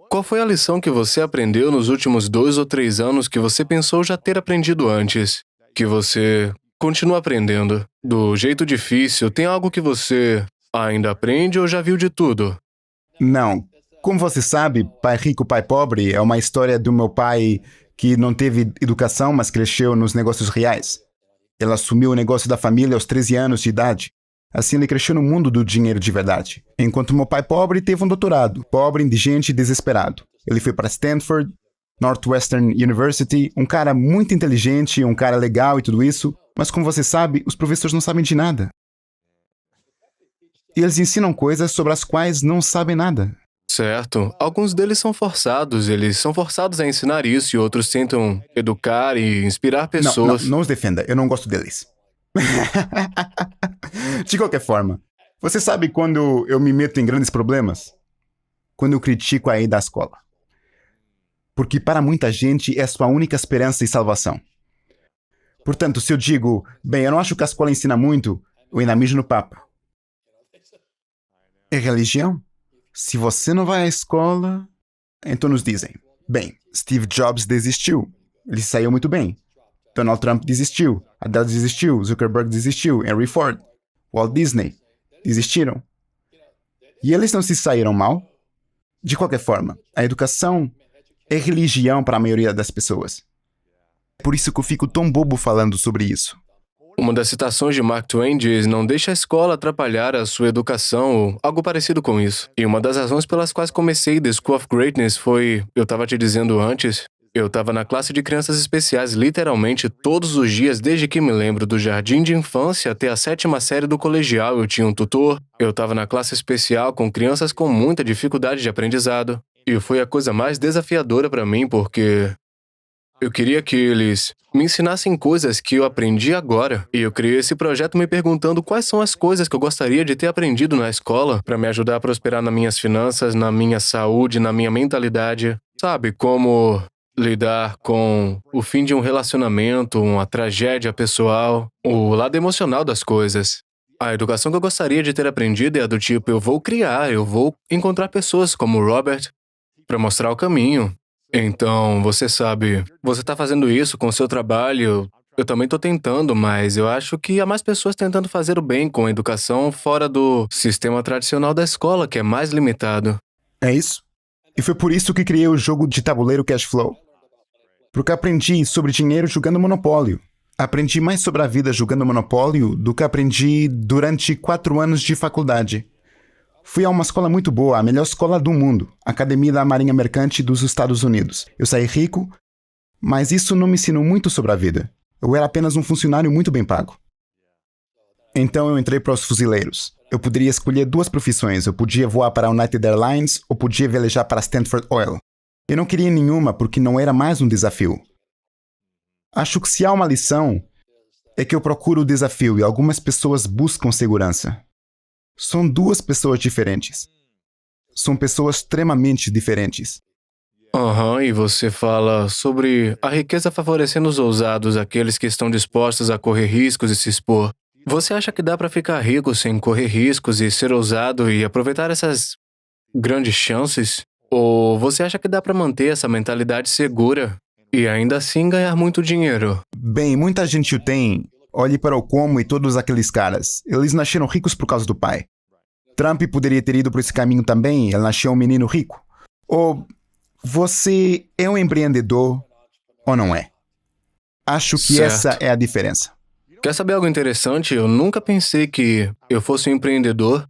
Qual foi a lição que você aprendeu nos últimos 2 ou 3 anos que você pensou já ter aprendido antes? Que você continua aprendendo? Do jeito difícil, tem algo que você ainda aprende ou já viu de tudo? Não. Como você sabe, pai rico, pai pobre é uma história do meu pai que não teve educação, mas cresceu nos negócios reais. Ele assumiu o negócio da família aos 13 anos de idade. Assim, ele cresceu no mundo do dinheiro de verdade. Enquanto meu pai pobre teve um doutorado, pobre, indigente e desesperado. Ele foi para Stanford, Northwestern University, um cara muito inteligente, um cara legal e tudo isso, mas como você sabe, os professores não sabem de nada. E eles ensinam coisas sobre as quais não sabem nada. Certo. Alguns deles são forçados, eles são forçados a ensinar isso e outros tentam educar e inspirar Não, não, pessoas. não os defenda, eu não gosto deles. De qualquer forma, você sabe quando eu me meto em grandes problemas? Quando eu critico a ida à escola. Porque para muita gente é sua única esperança e salvação. Portanto, se eu digo, bem, eu não acho que a escola ensina muito, eu ainda mijo no papo. É religião? Se você não vai à escola, então nos dizem, bem, Steve Jobs desistiu, ele saiu muito bem. Donald Trump desistiu, Adele desistiu, Zuckerberg desistiu, Henry Ford, Walt Disney desistiram. E eles não se saíram mal? De qualquer forma, a educação é religião para a maioria das pessoas. É por isso que eu fico tão bobo falando sobre isso. Uma das citações de Mark Twain diz: não deixe a escola atrapalhar a sua educação ou algo parecido com isso. E uma das razões pelas quais comecei The School of Greatness foi, eu estava te dizendo antes, eu estava na classe de crianças especiais literalmente todos os dias desde que me lembro, do jardim de infância até a 7ª série do colegial. Eu tinha um tutor, eu estava na classe especial com crianças com muita dificuldade de aprendizado. E foi a coisa mais desafiadora para mim porque eu queria que eles me ensinassem coisas que eu aprendi agora. E eu criei esse projeto me perguntando quais são as coisas que eu gostaria de ter aprendido na escola para me ajudar a prosperar nas minhas finanças, na minha saúde, na minha mentalidade. Sabe, como lidar com o fim de um relacionamento, uma tragédia pessoal, o lado emocional das coisas. A educação que eu gostaria de ter aprendido é a do tipo, eu vou criar, eu vou encontrar pessoas como o Robert para mostrar o caminho. Então, você sabe, você está fazendo isso com o seu trabalho, eu também estou tentando, mas eu acho que há mais pessoas tentando fazer o bem com a educação fora do sistema tradicional da escola, que é mais limitado. É isso? E foi por isso que criei o jogo de tabuleiro Cash Flow. Porque aprendi sobre dinheiro jogando Monopólio. Aprendi mais sobre a vida jogando Monopólio do que aprendi durante 4 anos de faculdade. Fui a uma escola muito boa, a melhor escola do mundo, a Academia da Marinha Mercante dos Estados Unidos. Eu saí rico, mas isso não me ensinou muito sobre a vida. Eu era apenas um funcionário muito bem pago. Então eu entrei para os fuzileiros. Eu poderia escolher 2 profissões. Eu podia voar para a United Airlines ou podia velejar para a Stanford Oil. Eu não queria nenhuma porque não era mais um desafio. Acho que se há uma lição, é que eu procuro o desafio e algumas pessoas buscam segurança. São 2 pessoas diferentes. São pessoas extremamente diferentes. Aham, e você fala sobre a riqueza favorecendo os ousados, aqueles que estão dispostos a correr riscos e se expor. Você acha que dá para ficar rico sem correr riscos e ser ousado e aproveitar essas grandes chances? Ou você acha que dá para manter essa mentalidade segura e ainda assim ganhar muito dinheiro? Bem, muita gente o tem. Olhe para o Cuomo e todos aqueles caras. Eles nasceram ricos por causa do pai. Trump poderia ter ido por esse caminho também. Ele nasceu um menino rico. Ou você é um empreendedor ou não é? Acho que essa Certo. é a diferença. Quer saber algo interessante? Eu nunca pensei que eu fosse um empreendedor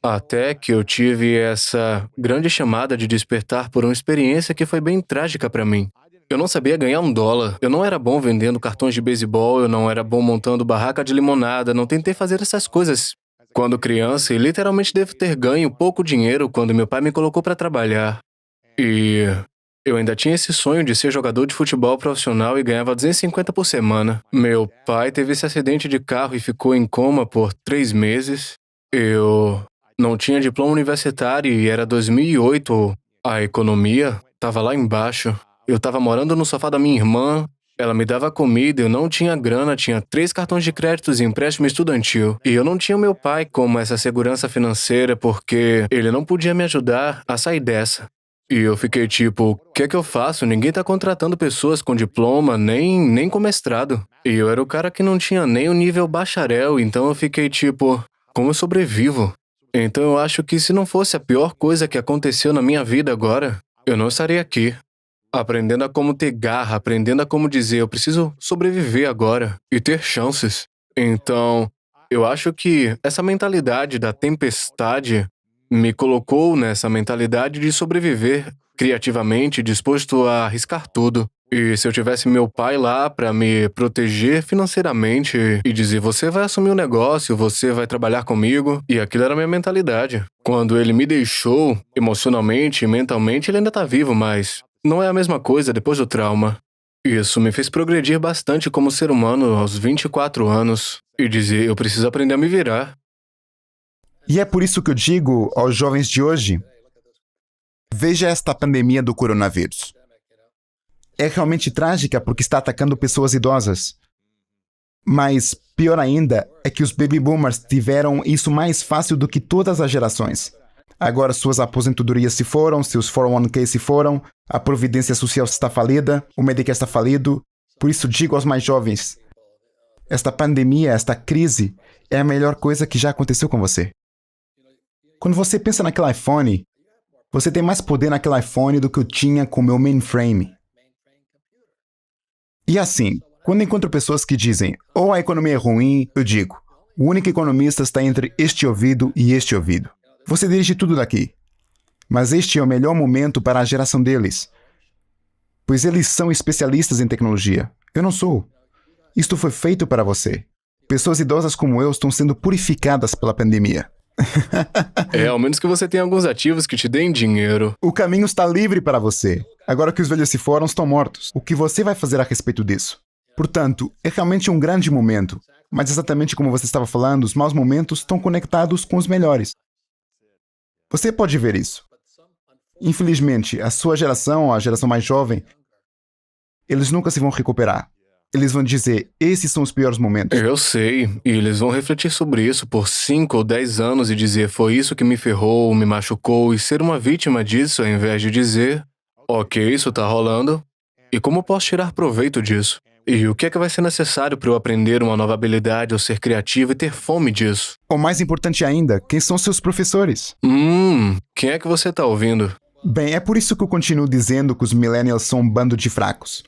até que eu tive essa grande chamada de despertar por uma experiência que foi bem trágica para mim. Eu não sabia ganhar $1. Eu não era bom vendendo cartões de beisebol, eu não era bom montando barraca de limonada, não tentei fazer essas coisas quando criança e literalmente devo ter ganho pouco dinheiro quando meu pai me colocou para trabalhar. E eu ainda tinha esse sonho de ser jogador de futebol profissional e ganhava 250 por semana. Meu pai teve esse acidente de carro e ficou em coma por 3 meses. Eu não tinha diploma universitário e era 2008. A economia estava lá embaixo. Eu estava morando no sofá da minha irmã. Ela me dava comida, eu não tinha grana, tinha 3 cartões de créditos e empréstimo estudantil. E eu não tinha meu pai como essa segurança financeira porque ele não podia me ajudar a sair dessa. E eu fiquei tipo, o que é que eu faço? Ninguém tá contratando pessoas com diploma, nem com mestrado. E eu era o cara que não tinha nem o nível bacharel, então eu fiquei tipo, como eu sobrevivo? Então eu acho que se não fosse a pior coisa que aconteceu na minha vida agora, eu não estaria aqui. Aprendendo a como ter garra, aprendendo a como dizer, eu preciso sobreviver agora e ter chances. Então, eu acho que essa mentalidade da tempestade me colocou nessa mentalidade de sobreviver criativamente, disposto a arriscar tudo. E se eu tivesse meu pai lá pra me proteger financeiramente e dizer, você vai assumir um negócio, você vai trabalhar comigo, e aquilo era a minha mentalidade. Quando ele me deixou, emocionalmente e mentalmente, ele ainda tá vivo, mas não é a mesma coisa depois do trauma. Isso me fez progredir bastante como ser humano aos 24 anos e dizer, eu preciso aprender a me virar. E é por isso que eu digo aos jovens de hoje, veja esta pandemia do coronavírus. É realmente trágica porque está atacando pessoas idosas. Mas, pior ainda, é que os baby boomers tiveram isso mais fácil do que todas as gerações. Agora suas aposentadorias se foram, seus 401k se foram, a Previdência Social está falida, o Medicare está falido. Por isso digo aos mais jovens, esta pandemia, esta crise, é a melhor coisa que já aconteceu com você. Quando você pensa naquele iPhone, você tem mais poder naquele iPhone do que eu tinha com o meu mainframe. E assim, quando encontro pessoas que dizem, ou a economia é ruim, eu digo, o único economista está entre este ouvido e este ouvido. Você dirige tudo daqui. Mas este é o melhor momento para a geração deles. Pois eles são especialistas em tecnologia. Eu não sou. Isto foi feito para você. Pessoas idosas como eu estão sendo purificadas pela pandemia. Ao menos que você tenha alguns ativos que te deem dinheiro. O caminho está livre para você. Agora que os velhos se foram, estão mortos. O que você vai fazer a respeito disso? Portanto, é realmente um grande momento. Mas exatamente como você estava falando, os maus momentos estão conectados com os melhores. Você pode ver isso. Infelizmente, a sua geração, a geração mais jovem, eles nunca se vão recuperar. Eles vão dizer, esses são os piores momentos. Eu sei, e eles vão refletir sobre isso por 5 ou 10 anos e dizer, foi isso que me ferrou, me machucou, e ser uma vítima disso ao invés de dizer, ok, isso tá rolando, e como posso tirar proveito disso? E o que é que vai ser necessário para eu aprender uma nova habilidade ou ser criativo e ter fome disso? Ou mais importante ainda, quem são seus professores? Quem é que você tá ouvindo? Bem, é por isso que eu continuo dizendo que os millennials são um bando de fracos.